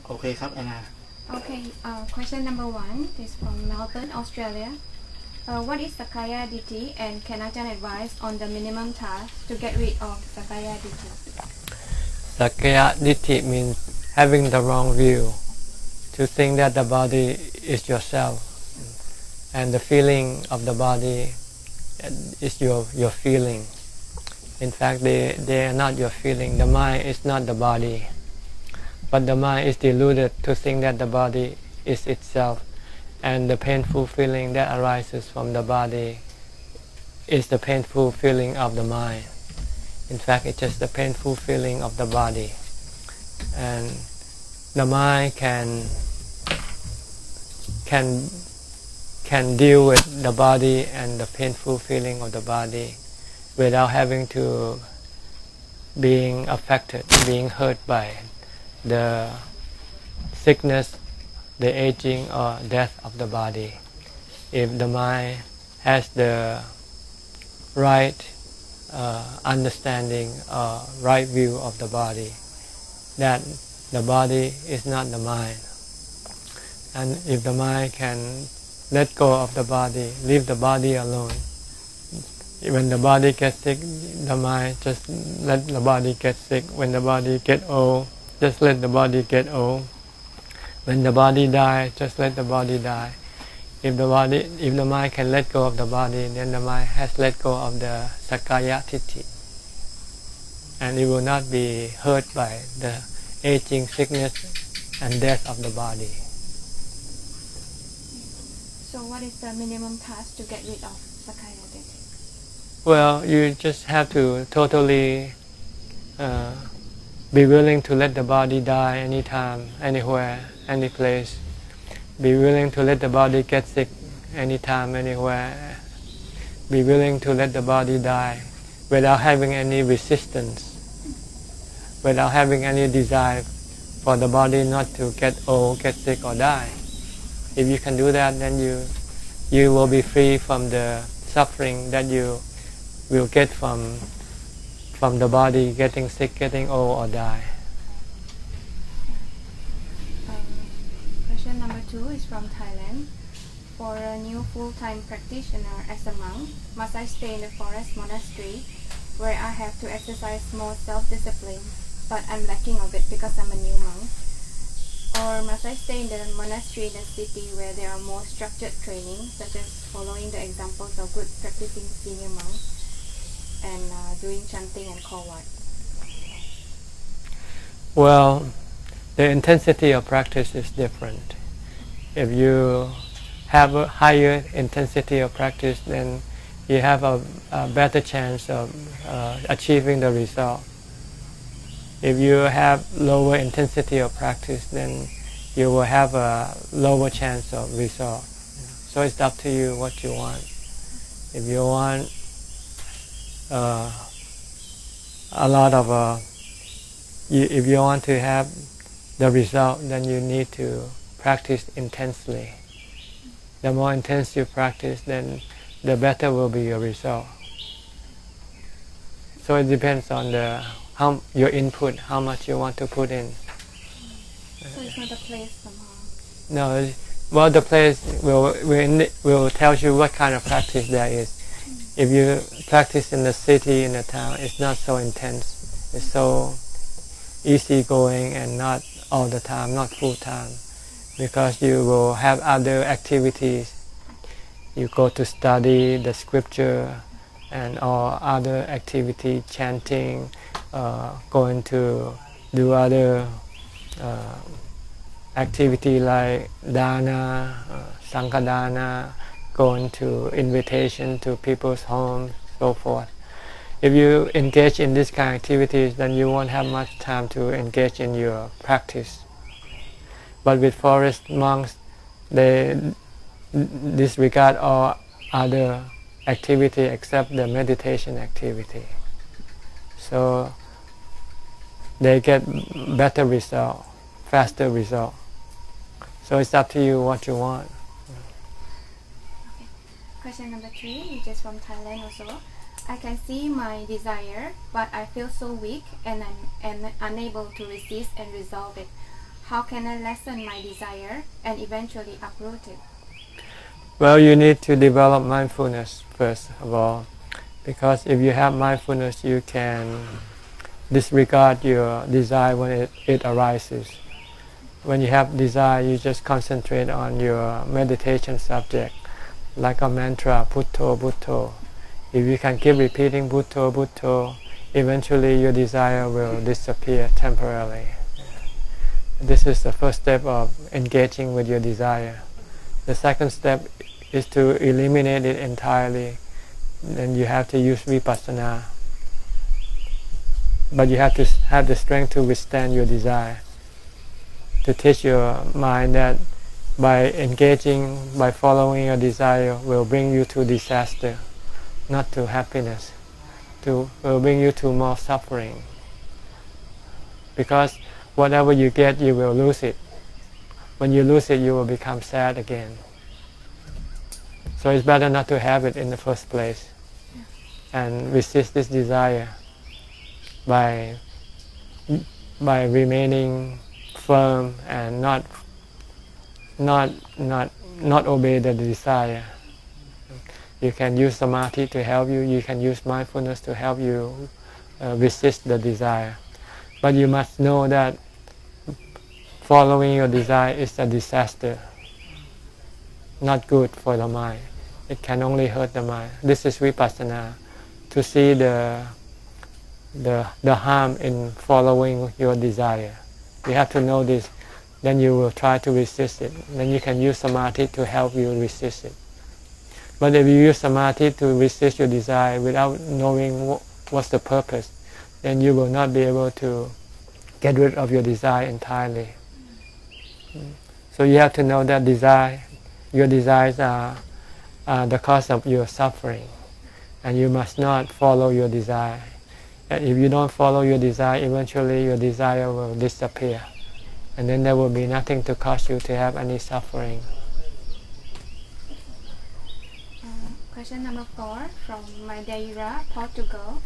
โอเคครับแอนนา Okay, question number 1 is from Melbourne, Australia. What is Sakaya Ditti, and can Ajahn advise on the minimum task to get rid of Sakaya Ditti? Sakaya Ditti means having the wrong view, to think that the body is yourself, and the feeling of the body is your feeling. In fact, they are not your feeling. The mind is not the body, but the mind is deluded to think that the body is itself, and the painful feeling that arises from the body is the painful feeling of the mind. In fact, it's just the painful feeling of the body, and the mind can deal with the body and the painful feeling of the body without having to being affected, being hurt by the sickness, the aging or death of the body. If the mind has the right understanding or right view of the body, that the body is not the mind, and if the mind can let go of the body, leave the body alone, when the body gets sick, the mind just let the body get sick. When the body get old, just let the body get old. When the body die, just let the body die. If the mind can let go of the body, then the mind has let go of the Sakaya Ditti, and it will not be hurt by the aging, sickness, and death of the body. So what is the minimum task to get rid of Sakaya Ditti? Well, you just have to totally be willing to let the body die anytime, anywhere, any place. Be willing to let the body get sick anytime, anywhere. Be willing to let the body die without having any resistance, without having any desire for the body not to get old, get sick or die. If you can do that, then you will be free from the suffering that you will get from the body getting sick, getting old or die. Question number 2 is from Thailand. For a new full-time practitioner as a monk, must I stay in the forest monastery where I have to exercise more self-discipline, but I'm lacking of it because I'm a new monk? Or must I stay in the monastery in a city where there are more structured training, such as following the examples of good practicing senior monks and doing chanting and kawat? Well, the intensity of practice is different. If you have a higher intensity of practice, then you have a better chance of achieving the result. If you have lower intensity of practice, then you will have a lower chance of result. So it's up to you what you want. If you want a lot of if you want to have the result, then you need to practice intensely. The more intense you practice, then the better will be your result. So it depends on your input, how much you want to put in. So it's not a place somehow? No, well, the place will tell you what kind of practice there is. If you practice in the city, in the town, it's not so intense. It's so easygoing and not all the time, not full time, because you will have other activities. You go to study the scripture and all other activity, chanting, going to do other activity like dana, sankadana, going to invitation to people's homes, so forth. If you engage in this kind of activities, then you won't have much time to engage in your practice. But with forest monks, they disregard all other activity except the meditation activity. So they get better result, faster result. So it's up to you what you want. Okay. Question number 3, which is from Thailand also. I can see my desire, but I feel so weak and I'm unable to resist and resolve it. How can I lessen my desire and eventually uproot it? Well, you need to develop mindfulness first of all, because if you have mindfulness, you can disregard your desire when it arises. When you have desire, you just concentrate on your meditation subject, like a mantra, Bhutto, Bhutto. If you can keep repeating Bhutto, Bhutto, eventually your desire will disappear temporarily. This is the first step of engaging with your desire. The second step is to eliminate it entirely. Then you have to use vipassana. But you have to have the strength to withstand your desire. To teach your mind that by engaging, by following your desire will bring you to disaster, not to happiness. Will bring you to more suffering. Because whatever you get, you will lose it. When you lose it, you will become sad again. So it's better not to have it in the first place, and resist this desire by remaining firm and not obey the desire. You can use samadhi to help you. You can use mindfulness to help you resist the desire. But you must know that following your desire is a disaster, not good for the mind. It can only hurt the mind. This is vipassana, to see the harm in following your desire. You have to know this, then you will try to resist it. Then you can use samadhi to help you resist it. But if you use samadhi to resist your desire without knowing what's the purpose, then you will not be able to get rid of your desire entirely. So you have to know that your desires are the cause of your suffering, and you must not follow your desire. And if you don't follow your desire, eventually your desire will disappear, and then there will be nothing to cause you to have any suffering. Question number 4 from Madeira, Portugal.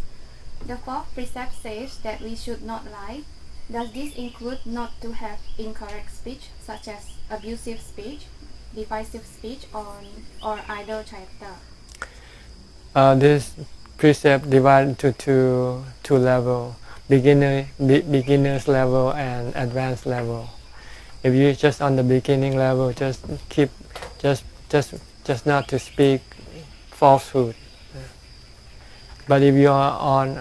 The fourth precept says that we should not lie. Does this include not to have incorrect speech, such as abusive speech, divisive speech, or idle chatter? This precept divided into two levels: beginner's level and advanced level. If you're just on the beginning level, just not to speak falsehood. But if you are on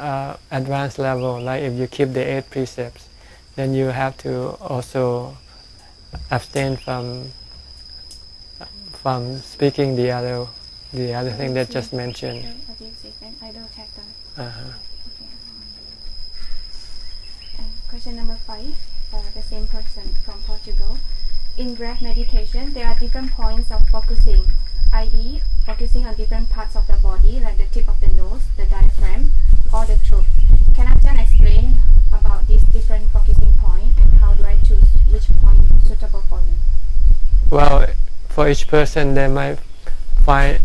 advanced level, like if you keep the 8 precepts, then you have to also abstain from speaking the other thing that just mentioned. Abusive and idle chatter. Uh-huh. Question number 5, the same person from Portugal. In breath meditation, there are different points of focusing, i.e. focusing on different parts of the body, like the tip of the nose, the diaphragm, or the throat. Can Ajahn explain about these different focusing points, and how do I choose which point is suitable for me? Well, for each person, they might find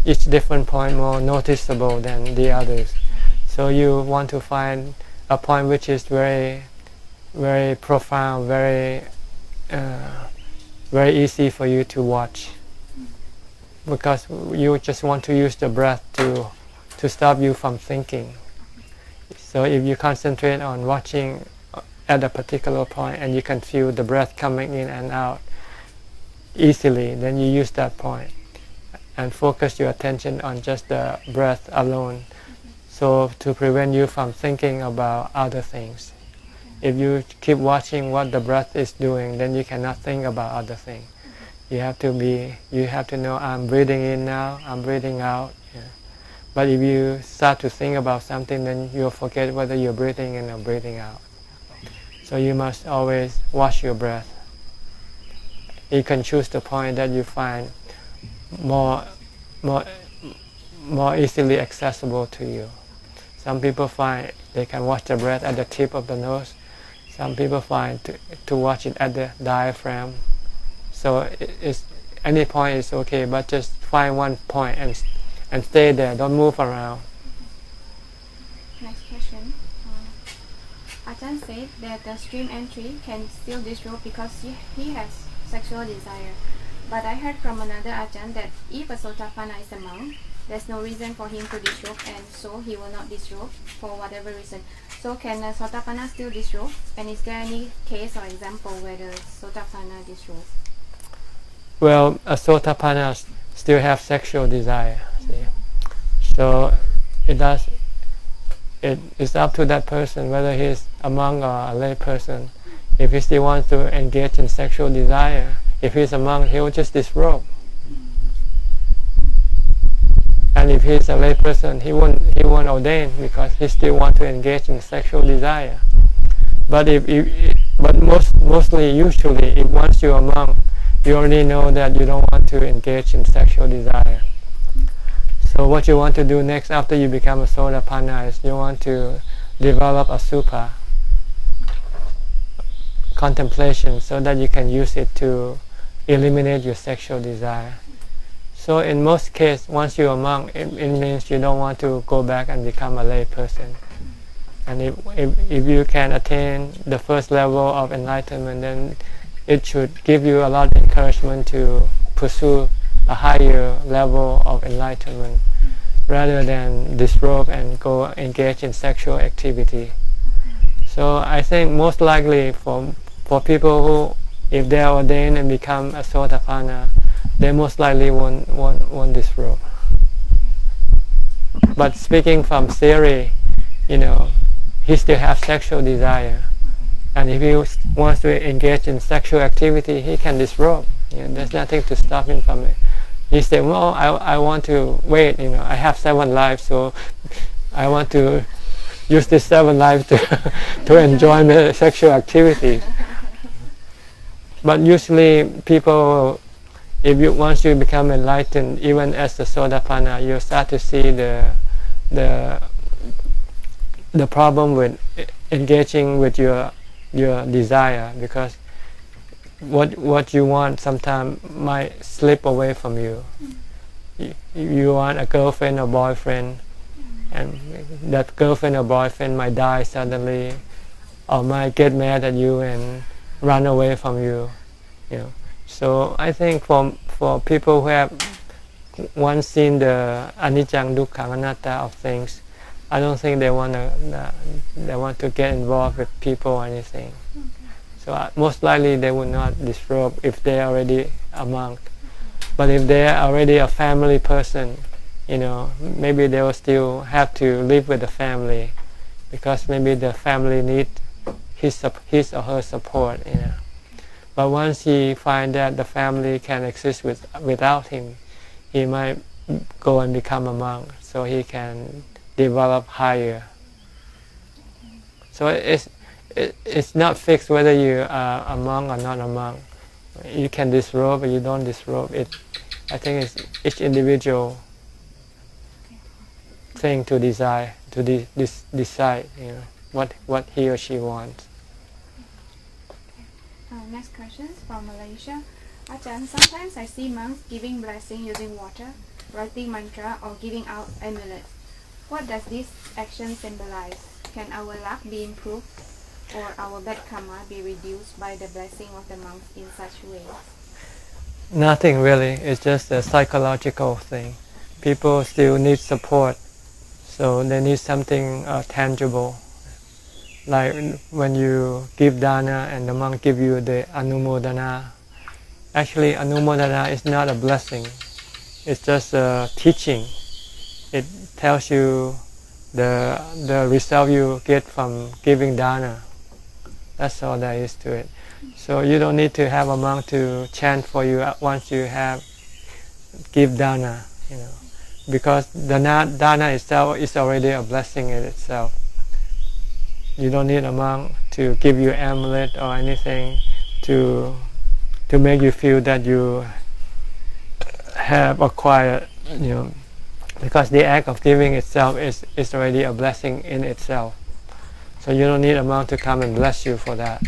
each different point more noticeable than the others. So you want to find a point which is very, very profound, very easy for you to watch, because you just want to use the breath to stop you from thinking. So if you concentrate on watching at a particular point and you can feel the breath coming in and out easily, then you use that point and focus your attention on just the breath alone, so to prevent you from thinking about other things. If you keep watching what the breath is doing, then you cannot think about other things. You have to know, I'm breathing in now, I'm breathing out. Yeah. But if you start to think about something, then you'll forget whether you're breathing in or breathing out. So you must always watch your breath. You can choose the point that you find more easily accessible to you. Some people find they can watch the breath at the tip of the nose. Some people find to watch it at the diaphragm. So any point is okay, but just find one point and stay there. Don't move around. Next question. Ajahn said that the stream entry can still disrobe because he has sexual desire. But I heard from another Ajahn that if a Sotapanna is a monk, there's no reason for him to disrobe, and so he will not disrobe for whatever reason. So can a Sotapanna still disrobe? And is there any case or example where the Sotapanna disrobe? Well, a Sotapanna still have sexual desire. See? So it's up to that person whether he's a monk or a lay person. If he still wants to engage in sexual desire, if he's a monk, he will just disrobe. And if he's a lay person, he won't ordain because he still wants to engage in sexual desire. But mostly, usually, if once you're a monk, you already know that you don't want to engage in sexual desire. So what you want to do next after you become a Sotapanna is you want to develop a supa, contemplation, so that you can use it to eliminate your sexual desire. So in most cases, once you're a monk, it means you don't want to go back and become a lay person. And if you can attain the first level of enlightenment, then it should give you a lot of encouragement to pursue a higher level of enlightenment rather than disrobe and go engage in sexual activity. So I think most likely for people who, if they are ordained and become a Sotapanna, they most likely won't disrobe. But speaking from theory, he still has sexual desire. And if he wants to engage in sexual activity, he can disrobe. There's nothing to stop him from it. He said, well, I want to wait, I have 7 lives, so I want to use this 7 lives to enjoy my sexual activity. But usually people, once you become enlightened, even as a Sotapanna, you start to see the problem with engaging with your desire, because what you want sometimes might slip away from you. You want a girlfriend or boyfriend, and that girlfriend or boyfriend might die suddenly, or might get mad at you and run away from you. So I think for people who have once seen the anicca, dukkha, anatta of things, I don't think they want to get involved with people or anything. Okay. So most likely they would not disrobe if they are already a monk. But if they are already a family person, maybe they will still have to live with the family, because maybe the family need his or her support. But once he finds that the family can exist without him, he might go and become a monk, so he can develop higher. So it's not fixed whether you are a monk or not a monk. You can disrobe or you don't disrobe. I think it's each individual thing to decide what he or she wants. Next question is from Malaysia. Ajahn, sometimes I see monks giving blessing using water, writing mantra, or giving out amulets. What does this action symbolize? Can our luck be improved, or our bad karma be reduced by the blessing of the monks in such ways? Nothing really. It's just a psychological thing. People still need support, so they need something tangible. Like when you give dana and the monk give you the anumodana. Actually, anumodana is not a blessing. It's just a teaching. It tells you the result you get from giving dana. That's all there is to it. So you don't need to have a monk to chant for you once you have give dana, because the dana itself is already a blessing in itself. You don't need a monk to give you amulet or anything to make you feel that you have acquired, because the act of giving itself is already a blessing in itself. So you don't need a monk to come and bless you for that.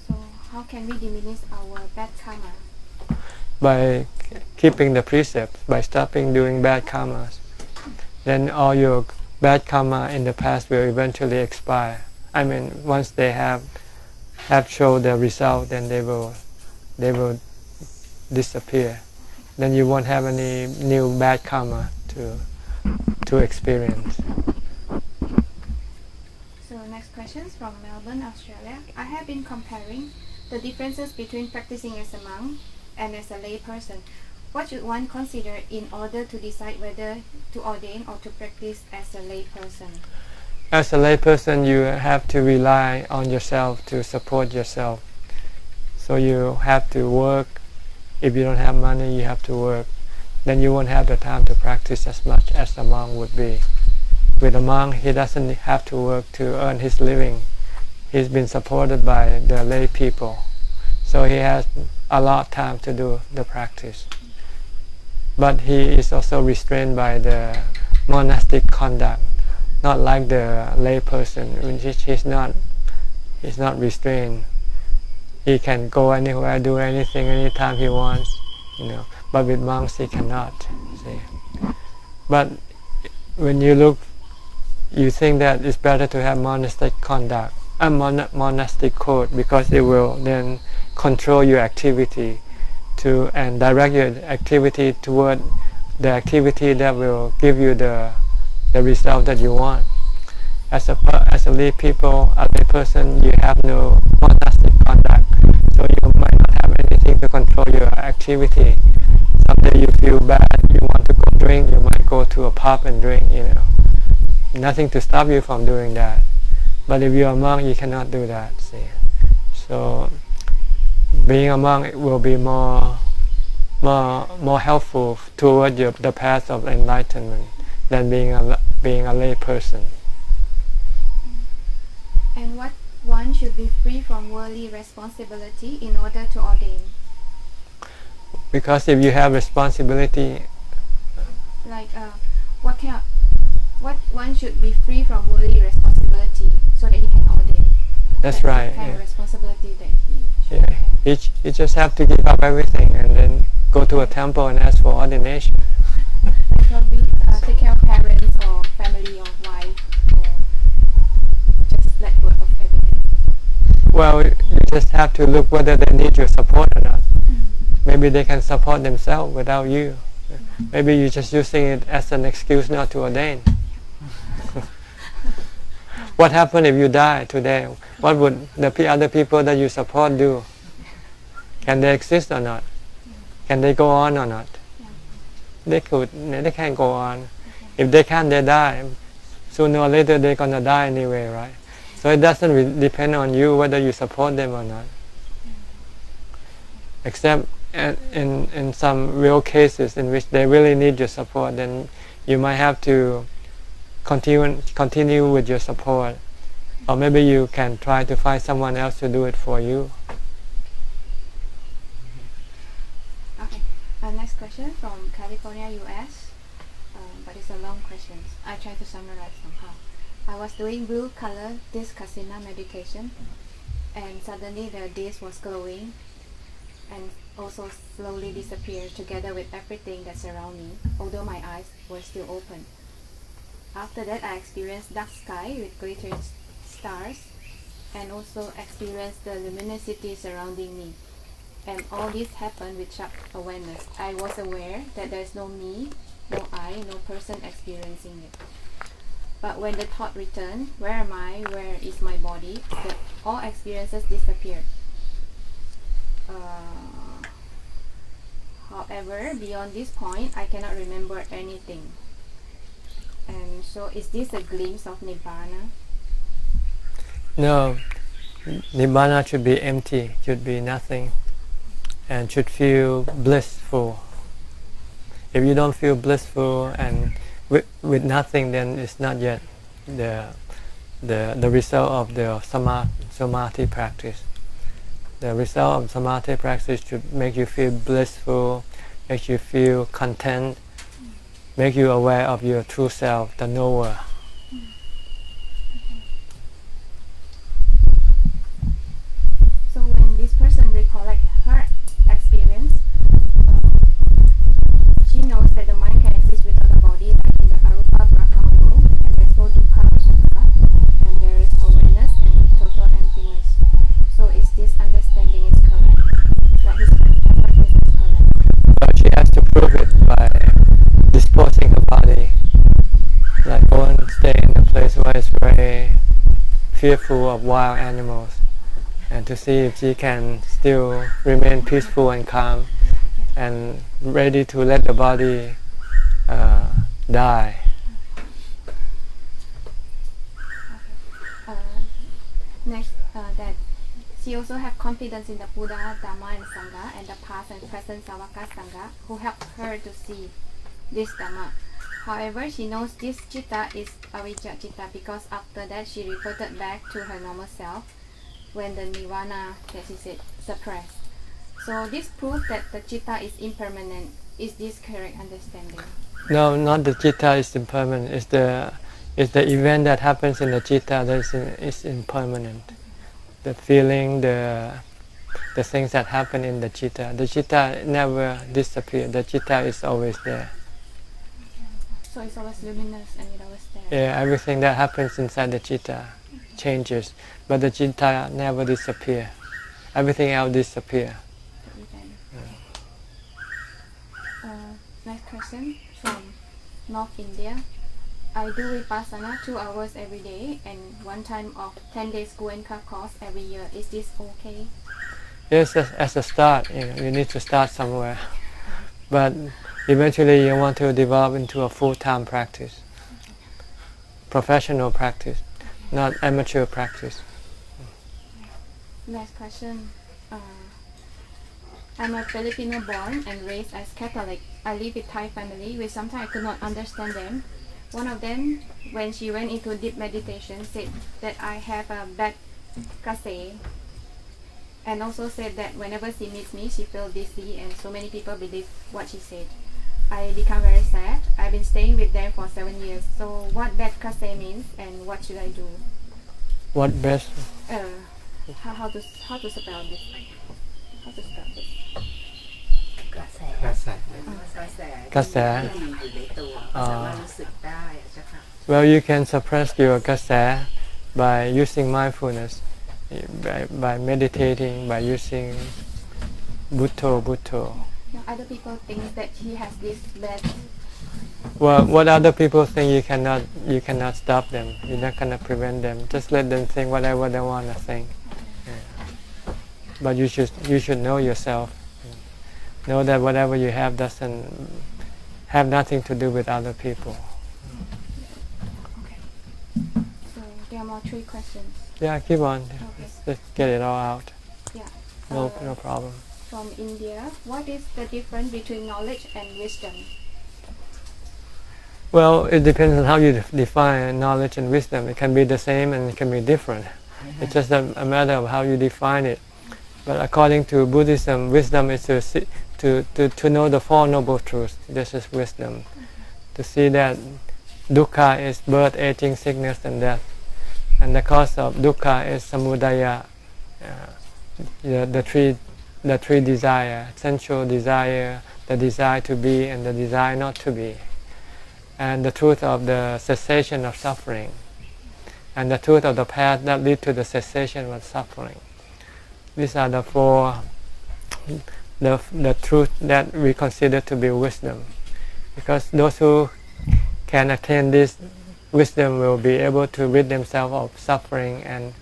So how can we diminish our bad karma? By keeping the precepts, by stopping doing bad karmas. then all your bad karma in the past will eventually expire. I mean, once they have shown the result, then they will disappear. Then you won't have any new bad karma to experience. So next question is from Melbourne, Australia. I have been comparing the differences between practicing as a monk and as a lay person. What should one consider in order to decide whether to ordain or to practice as a lay person? As a lay person, you have to rely on yourself to support yourself. So you have to work. If you don't have money, you have to work. Then you won't have the time to practice as much as a monk would be. With a monk, he doesn't have to work to earn his living. He's been supported by the lay people. So he has a lot of time to do the practice. But he is also restrained by the monastic conduct, not like the lay person, which he's not restrained. He can go anywhere, do anything, anytime he wants, But with monks, he cannot. See. But when you look, you think that it's better to have monastic conduct, a monastic code, because it will then control your activity and direct your activity toward the activity that will give you the result that you want. As a lay person, you have no monastic conduct, so you might not have anything to control your activity. Someday you feel bad, you want to go drink, you might go to a pub and drink. Nothing to stop you from doing that. But if you're a monk, you cannot do that. See, so being a monk will be more helpful toward the path of enlightenment than being a lay person. And what one should be free from worldly responsibility in order to ordain? Because if you have responsibility, what one should be free from worldly responsibility so that he can ordain? That's right. Kind of responsibility that he should Yeah. have. You just have to give up everything and then go to a temple and ask for ordination. Probably take care of parents or family or wife, or just let go of everything. Well, you just have to look whether they need your support or not. Maybe they can support themselves without you. Maybe you're just using it as an excuse not to ordain. What happened if you die today? What would the other people that you support do? Can they exist or not? Can they go on or not? They can go on. If they can't, they die. Sooner or later they're gonna die anyway, right? So it doesn't depend on you whether you support them or not. Except in some real cases in which they really need your support, then you might have to continue with your support, or maybe you can try to find someone else to do it for you. Okay. Next question from California, US, but it's a long question. I try to summarize somehow. I was doing blue color disc kasina meditation, and suddenly the disc was glowing and also slowly disappeared together with everything that surrounded me, although my eyes were still open. After that, I experienced dark sky with glittering stars and also experienced the luminosity surrounding me. And all this happened with sharp awareness. I was aware that there is no me, no I, no person experiencing it. But when the thought returned, where am I, where is my body, all experiences disappeared. However, beyond this point, I cannot remember anything. And so, is this a glimpse of Nibbana? No, Nibbana should be empty, should be nothing, and should feel blissful. If you don't feel blissful and with nothing, then it's not yet the result of the samadhi practice. The result of samadhi practice should make you feel blissful, make you feel content, make you aware of your true self, the knower. So when this person recollects her experience, she knows that the mind can exist without a body, like in the Arupa very fearful of wild animals, and to see if she can still remain peaceful and calm and ready to let the body die. Next, that she also have confidence in the Buddha, Dhamma, and Sangha, and the past and present Savaka Sangha, who helped her to see this Dhamma. However, she knows this citta is avijja citta because after that she reverted back to her normal self when the nirvana, that she said, suppressed. So this proves that the citta is impermanent. Is this correct understanding? No, not the citta is impermanent. It's the event that happens in the citta that is impermanent. The feeling, the things that happen in the citta. The citta never disappears. The citta is always there. So it's always luminous and it always there. Yeah, everything that happens inside the citta changes, but the citta never disappears. Everything else disappears. Next question from North India. I do vipassana 2 hours every day and one time of 10 days Goenka course every year. Is this okay? Yes, as a start, you need to start somewhere. But eventually you want to develop into a full-time practice. Professional practice, not amateur practice. Next question. I'm a Filipino born and raised as Catholic. I live with Thai family, which sometimes I could not understand them. One of them, when she went into deep meditation, said that I have a bad kase, and also said that whenever she meets me, she feels dizzy, and so many people believe what she said. I become very sad. I've been staying with them for 7 years. So what bad kase means, and what should I do? What best? How to spell this? How to spell this? กระแส กระแส ที่ดีอยู่ในตัวสามารถรู้สึกได้เจ้าค่ะ Well, you can suppress your kasa by using mindfulness, by meditating, by using Bhutto. Now, other people think that he has this bad. Well, what other people think, you cannot stop them. You're not gonna prevent them. Just let them think whatever they want to think. Yeah. But you should know yourself. Know that whatever you have doesn't have nothing to do with other people. Okay. So there are more 3 questions. Yeah, keep on. Okay. Just get it all out. Yeah. No problem. From India, what is the difference between knowledge and wisdom? Well, it depends on how you define knowledge and wisdom. It can be the same and it can be different. It's just a matter of how you define it. But according to Buddhism, wisdom is to know the Four Noble Truths. This is wisdom. To see that dukkha is birth, aging, sickness, and death. And the cause of dukkha is samudaya, the three desire, sensual desire, the desire to be, and the desire not to be. And the truth of the cessation of suffering. And the truth of the path that leads to the cessation of suffering. These are the 4, the truth that we consider to be wisdom. Because those who can attain this wisdom will be able to rid themselves of suffering and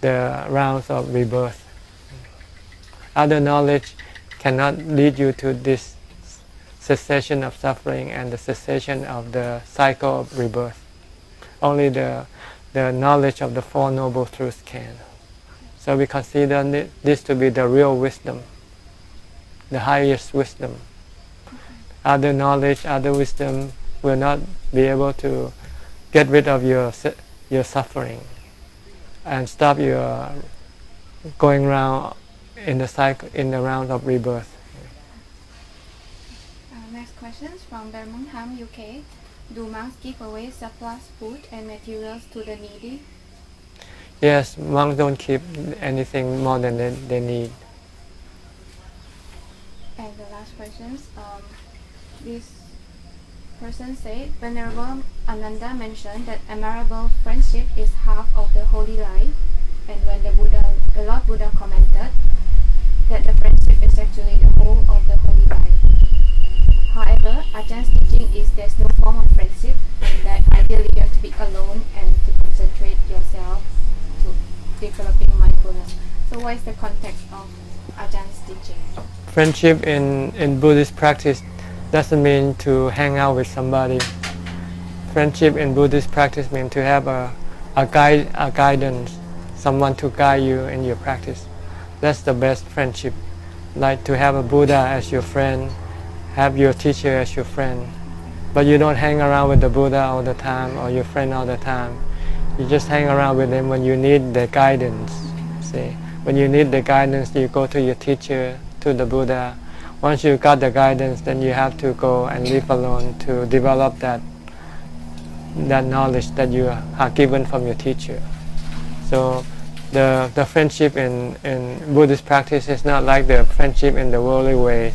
the rounds of rebirth. Other knowledge cannot lead you to this cessation of suffering and the cessation of the cycle of rebirth. Only the knowledge of the Four Noble Truths can. So we consider this to be the real wisdom, the highest wisdom. Other knowledge, other wisdom will not be able to get rid of your suffering and stop your going round in the cycle, in the round of rebirth. Next questions from Birmingham, UK. Do monks give away surplus food and materials to the needy? Yes, monks don't keep anything more than they need. And the last questions, this person said, Venerable Ananda mentioned that admirable friendship is half of the holy life, and when the Lord Buddha commented that the friendship is actually the whole of the holy life. However, Ajahn teaching is there's no form of friendship, and that ideally you have to be alone and to concentrate what is the context of Ajahn's teaching? Friendship in Buddhist practice doesn't mean to hang out with somebody. Friendship in Buddhist practice means to have a guidance, someone to guide you in your practice. That's the best friendship. Like to have a Buddha as your friend, have your teacher as your friend. But you don't hang around with the Buddha all the time or your friend all the time. You just hang around with them when you need the guidance. See, when you need the guidance, you go to your teacher, to the Buddha. Once you got the guidance, then you have to go and live alone to develop that knowledge that you are given from your teacher. So the friendship in Buddhist practice is not like the friendship in the worldly way.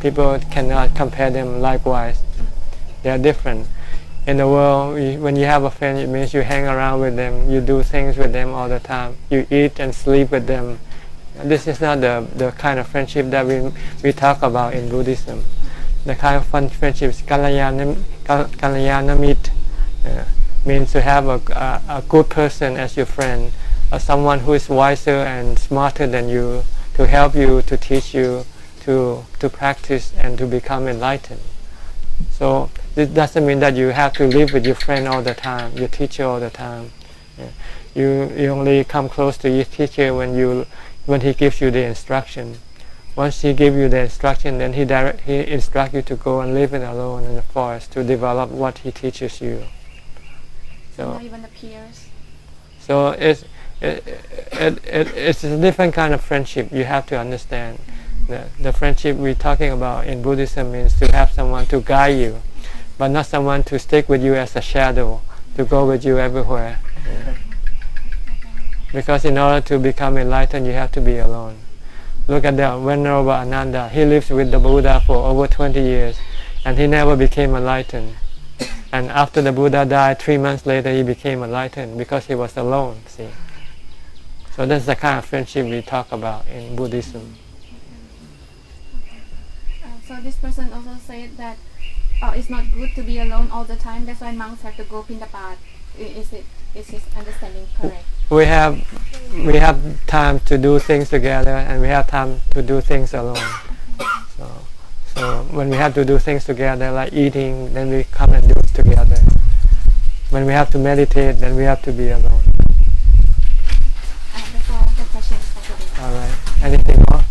People cannot compare them likewise. They are different. In the world, when you have a friend, it means you hang around with them, you do things with them all the time, you eat and sleep with them. This is not the kind of friendship that we talk about in Buddhism. The kind of fun friendship is Kalyanamit, means to have a good person as your friend, someone who is wiser and smarter than you, to help you, to teach you, to practice and to become enlightened. So this doesn't mean that you have to live with your friend all the time, your teacher all the time. You only come close to your teacher when he gives you the instruction. Once he gives you the instruction, then he instructs you to go and live alone in the forest to develop what he teaches you. So not even the peers. So it's a different kind of friendship. You have to understand. The friendship we're talking about in Buddhism means to have someone to guide you, but not someone to stick with you as a shadow, to go with you everywhere. Because in order to become enlightened, you have to be alone. Look at the Venerable Ananda. He lives with the Buddha for over 20 years, and he never became enlightened. And after the Buddha died, 3 months later, he became enlightened because he was alone. See. So that's the kind of friendship we talk about in Buddhism. So this person also said that it's not good to be alone all the time. That's why monks have to go pindapat. Is his understanding correct? We have time to do things together, and we have time to do things alone. So when we have to do things together, like eating, then we come and do it together. When we have to meditate, then we have to be alone. That's all the questions for today. All right. Anything more?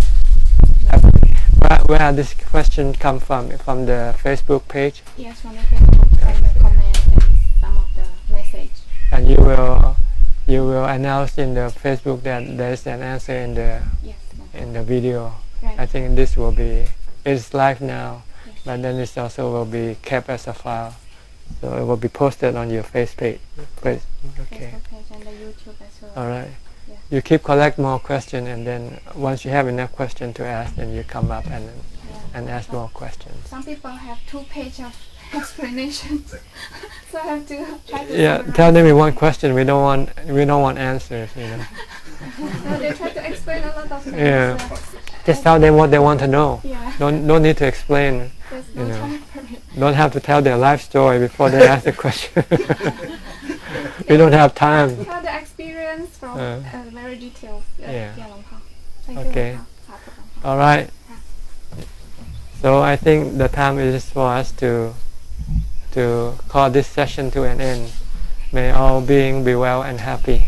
Where this question come from? From the Facebook page? Yes, from the Facebook and the comments and some of the message. And you will announce in the Facebook that there is an answer in the video. Right. I think this will be, it's live now, but then it also will be kept as a file, so it will be posted on your Facebook page. Okay. Facebook page and the YouTube as well. All right. Yeah. You keep collect more questions, and then once you have enough questions to ask, then you come up and ask more questions. Some people have 2 pages of explanations, so I have to try to. Yeah, tell them in one question. We don't want answers. No, they try to explain a lot of things. Yeah. Just tell them what they want to know. Yeah. Don't need to explain. There's no time for it. Don't have to tell their life story before they ask the question. We don't have time. Tell the experience from very detailed. Yeah. Thank Okay. you. All right. So I think the time is for us to call this session to an end. May all beings be well and happy.